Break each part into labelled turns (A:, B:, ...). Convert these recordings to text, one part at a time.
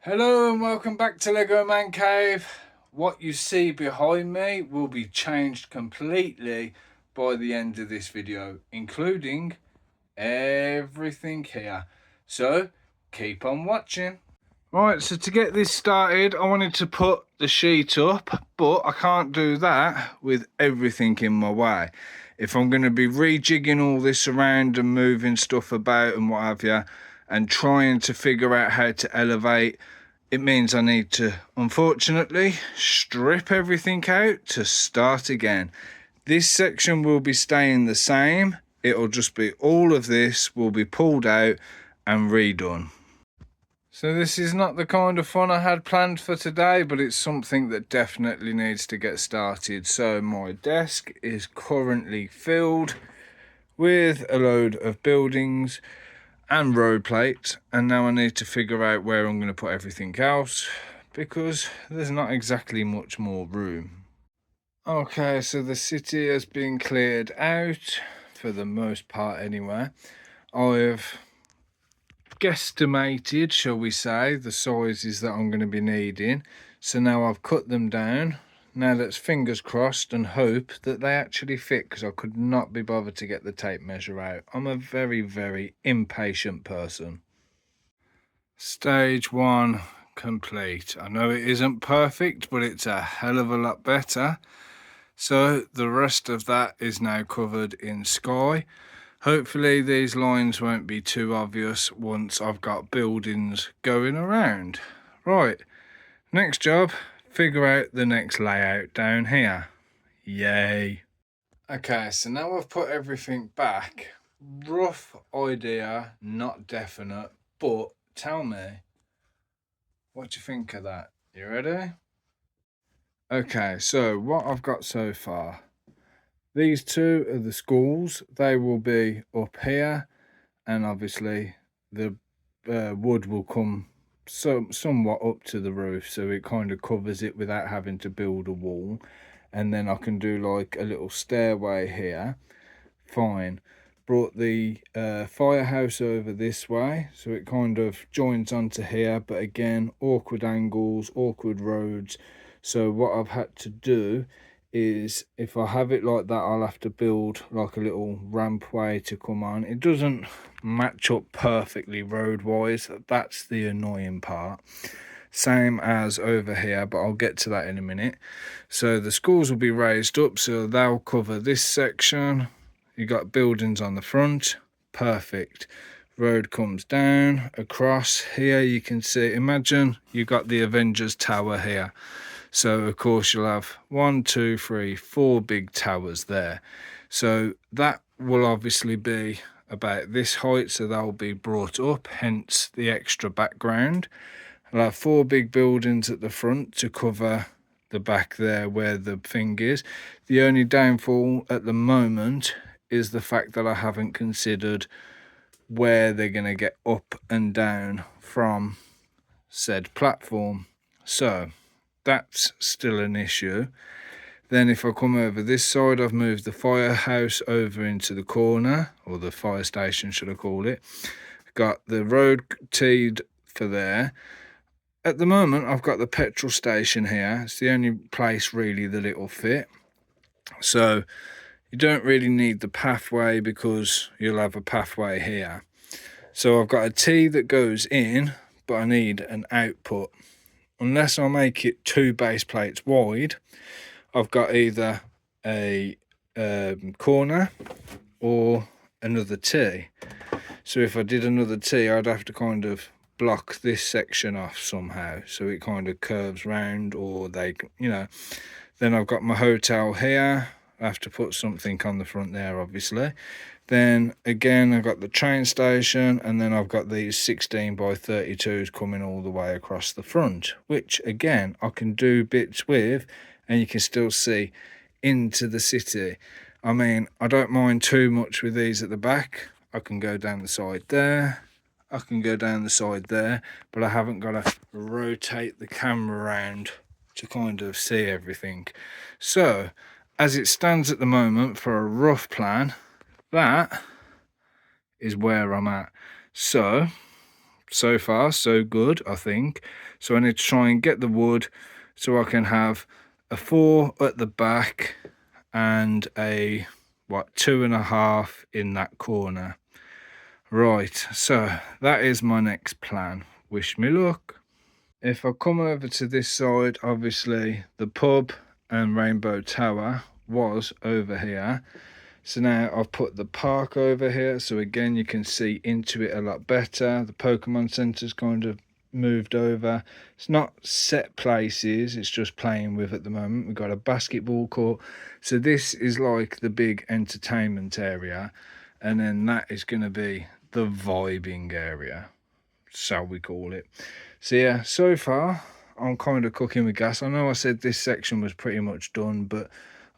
A: Hello and welcome back to LegoManCave. What you see behind me will be changed completely by the end of this video, including everything here. So keep on watching. Right, so to get this started, I wanted to put the sheet up, but I can't do that with everything in my way. If I'm going to be rejigging all this around and moving stuff about and what have you, and trying to figure out how to elevate, it means I need to, unfortunately, strip everything out to start again. This section will be staying the same. It'll just be all of this will be pulled out and redone. So this is not the kind of fun I had planned for today, but it's something that definitely needs to get started. So my desk is currently filled with a load of buildings and road plates, and now I need to figure out where I'm going to put everything else because there's not exactly much more room. Okay, so the city has been cleared out for the most part anyway. I've guesstimated, shall we say, the sizes that I'm going to be needing. So now I've cut them down. Now let's fingers crossed and hope that they actually fit, because I could not be bothered to get the tape measure out. I'm a very, very impatient person. Stage 1 complete. I know it isn't perfect, but it's a hell of a lot better. So the rest of that is now covered in sky. Hopefully these lines won't be too obvious once I've got buildings going around. Right, next job, figure out the next layout down here. Yay. Okay, so now I've put everything back. Rough idea, not definite, but tell me, what do you think of that? You ready? Okay, so what I've got so far. These two are the schools. They will be up here, and obviously the wood will come somewhat up to the roof, so it kind of covers it without having to build a wall. And then I can do like a little stairway here. Fine. Brought the firehouse over this way, so it kind of joins onto here, but again, awkward angles, awkward roads. So what I've had to do is, if I have it like that, I'll have to build like a little rampway to come on. It doesn't match up perfectly road wise, that's the annoying part. Same as over here, but I'll get to that in a minute. So the schools will be raised up, so they'll cover this section. You got buildings on the front, perfect. Road comes down across here. You can see, imagine you got the Avengers Tower here. So of course you'll have 1, 2, 3, 4 big towers there. So that will obviously be about this height, so they'll be brought up, hence the extra background. I'll have 4 big buildings at the front to cover the back there where the thing is. The only downfall at the moment is the fact that I haven't considered where they're going to get up and down from said platform. So that's still an issue. Then if I come over this side, I've moved the firehouse over into the corner, or the fire station should I call it. Got the road teed for there. At the moment I've got the petrol station here. It's the only place really that it'll fit. So you don't really need the pathway because you'll have a pathway here. So I've got a T that goes in, but I need an output. Unless I make it 2 base plates wide, I've got either a corner or another T. So if I did another T, I'd have to kind of block this section off somehow, so it kind of curves round, or they, Then I've got my hotel here. I have to put something on the front there, obviously. Then again, I've got the train station, and then I've got these 16 by 32s coming all the way across the front, which again, I can do bits with, and you can still see into the city. I mean, I don't mind too much with these at the back. I can go down the side there. I can go down the side there, but I haven't got to rotate the camera around to kind of see everything. So as it stands at the moment, for a rough plan, that is where I'm at. So so far so good, I think. So I need to try and get the wood so I can have a 4 at the back and a 2.5 in that corner. Right, so that is my next plan. Wish me luck. If I come over to this side, obviously the pub and Rainbow Tower was over here. So now I've put the park over here, so again you can see into it a lot better. The Pokemon Centre's kind of moved over. It's not set places, it's just playing with at the moment. We've got a basketball court. So this is like the big entertainment area, and then that is going to be the vibing area, shall we call it. So yeah, so far I'm kind of cooking with gas. I know I said this section was pretty much done, but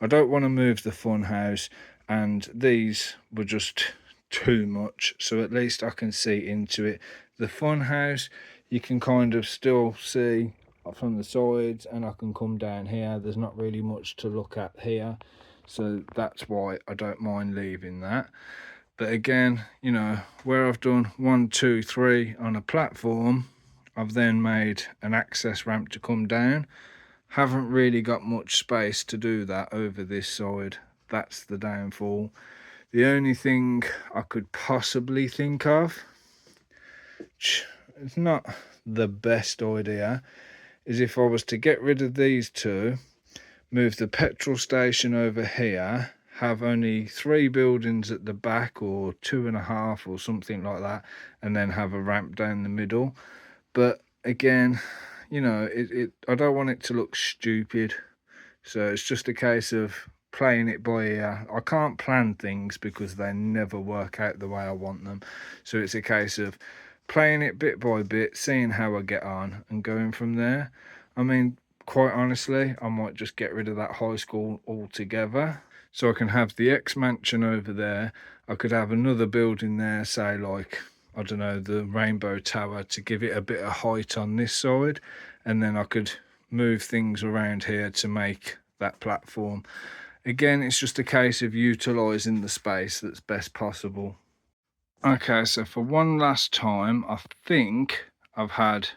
A: I don't want to move the fun house, and these were just too much, so at least I can see into it. The fun house you can kind of still see from the sides, and I can come down here. There's not really much to look at here, so that's why I don't mind leaving that. But again, you know, where I've done 1, 2, 3 on a platform, I've then made an access ramp to come down. Haven't really got much space to do that over this side. That's the downfall. The only thing I could possibly think of, it's not the best idea, is if I was to get rid of these two, move the petrol station over here, have only 3 buildings at the back, or 2.5 or something like that, and then have a ramp down the middle. But again, you know, I don't want it to look stupid, so it's just a case of playing it by ear. I can't plan things because they never work out the way I want them, so it's a case of playing it bit by bit, seeing how I get on, and going from there. I mean, quite honestly, I might just get rid of that high school altogether, so I can have the X mansion over there. I could have another building there, say like, I don't know, the Rainbow Tower, to give it a bit of height on this side, and then I could move things around here to make that platform. Again, it's just a case of utilising the space that's best possible. Okay, so for one last time, I think I've had,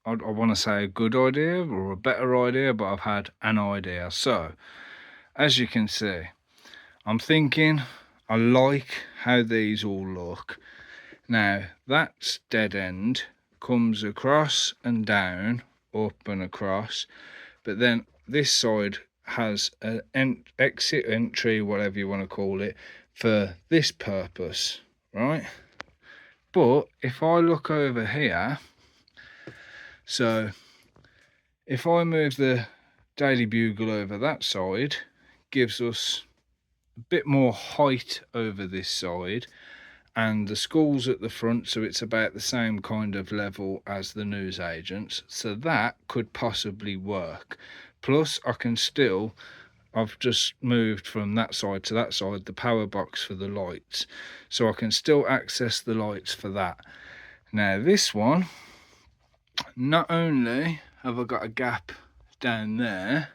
A: I want to say a good idea or a better idea, but I've had an idea. So, as you can see, I'm thinking I like how these all look. Now, that's dead end, comes across and down, up and across, but then this side has an exit entry, whatever you want to call it, for this purpose, right? But if I look over here, so if I move the Daily Bugle over that side, gives us a bit more height over this side, and the school's at the front, so it's about the same kind of level as the newsagents, so that could possibly work. Plus I can still, I've just moved from that side to that side, the power box for the lights, so I can still access the lights for that. Now this one, not only have I got a gap down there,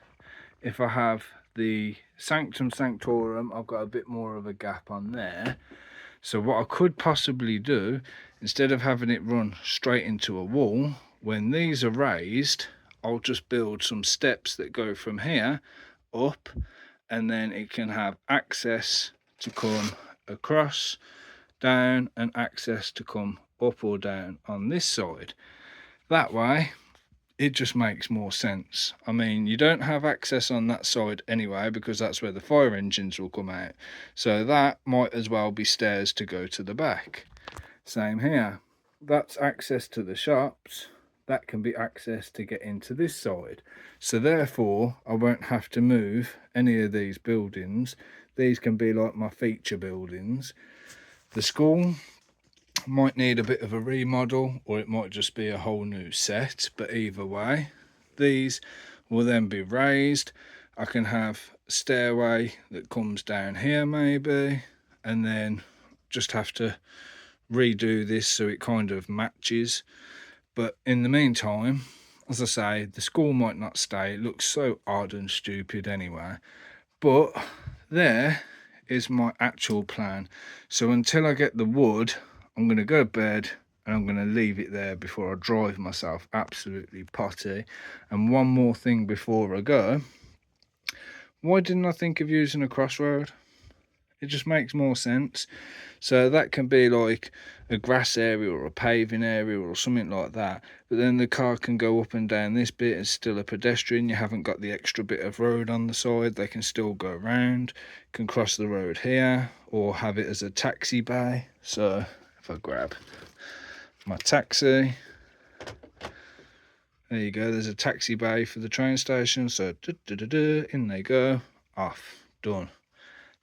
A: if I have the Sanctum Sanctorum, I've got a bit more of a gap on there. So what I could possibly do, instead of having it run straight into a wall, when these are raised, I'll just build some steps that go from here up, and then it can have access to come across, down, and access to come up or down on this side. That way, it just makes more sense. I mean, you don't have access on that side anyway, because that's where the fire engines will come out. So that might as well be stairs to go to the back. Same here. That's access to the shops. That can be access to get into this side. So therefore, I won't have to move any of these buildings. These can be like my feature buildings. The school might need a bit of a remodel, or it might just be a whole new set, but either way, these will then be raised. I can have a stairway that comes down here maybe, and then just have to redo this so it kind of matches. But in the meantime, as I say, the school might not stay. It looks so odd and stupid anyway. But there is my actual plan. So until I get the wood, I'm going to go to bed, and I'm going to leave it there before I drive myself absolutely potty. And one more thing before I go, why didn't I think of using a crossroad? It just makes more sense. So that can be like a grass area or a paving area or something like that, but then the car can go up and down this bit. It's still a pedestrian, you haven't got the extra bit of road on the side. They can still go around, can cross the road here, or have it as a taxi bay. So if I grab my taxi, there you go, there's a taxi bay for the train station. So in they go, off, done.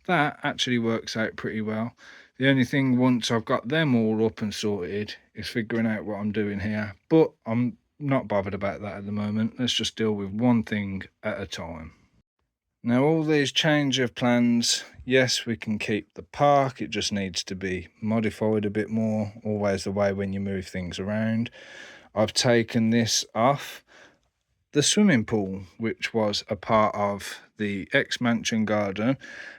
A: That actually works out pretty well. The only thing, once I've got them all up and sorted, is figuring out what I'm doing here. But I'm not bothered about that at the moment. Let's just deal with one thing at a time. Now, all these change of plans, yes, we can keep the park. It just needs to be modified a bit more. Always the way when you move things around. I've taken this off the swimming pool, which was a part of the ex-mansion garden,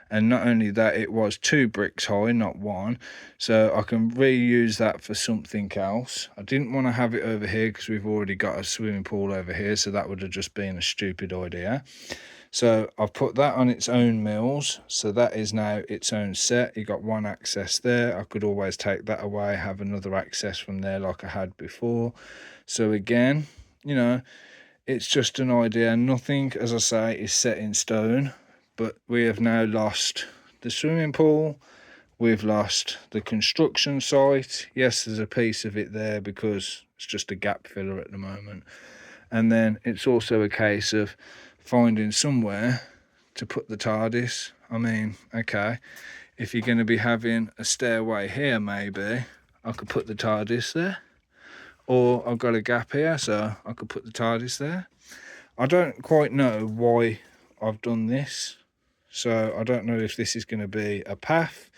A: and not only that, it was 2 bricks high, not 1, so I can reuse that for something else. I didn't want to have it over here because we've already got a swimming pool over here, so that would have just been a stupid idea. So I've put that on its own mills, so that is now its own set. You got 1 access there. I could always take that away, have another access from there like I had before. So again, you know, it's just an idea. Nothing, as I say, is set in stone, but we have now lost the swimming pool. We've lost the construction site. Yes, there's a piece of it there because it's just a gap filler at the moment. And then it's also a case of finding somewhere to put the TARDIS. I mean, okay, if you're going to be having a stairway here, maybe I could put the TARDIS there. Or I've got a gap here, so I could put the TARDIS there. I don't quite know why I've done this, so I don't know if this is going to be a path.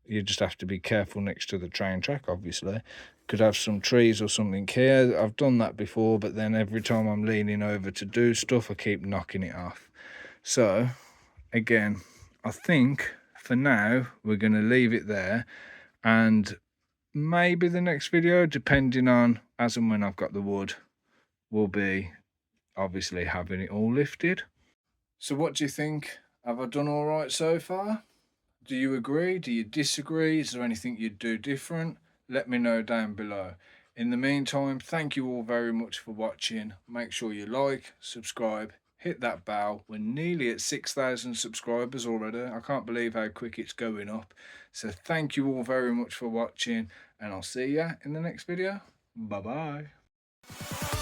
A: You just have to be careful next to the train track, obviously. Could have some trees or something here. I've done that before, but then every time I'm leaning over to do stuff, I keep knocking it off. So, again, I think for now, we're going to leave it there, and maybe the next video, depending on as and when I've got the wood, will be obviously having it all lifted. So what do you think? Have I done all right so far? Do you agree? Do you disagree? Is there anything you'd do different? Let me know down below. In the meantime, thank you all very much for watching. Make sure you like, subscribe, hit that bell. We're nearly at 6,000 subscribers already. I can't believe how quick it's going up. So thank you all very much for watching, and I'll see you in the next video. Bye bye.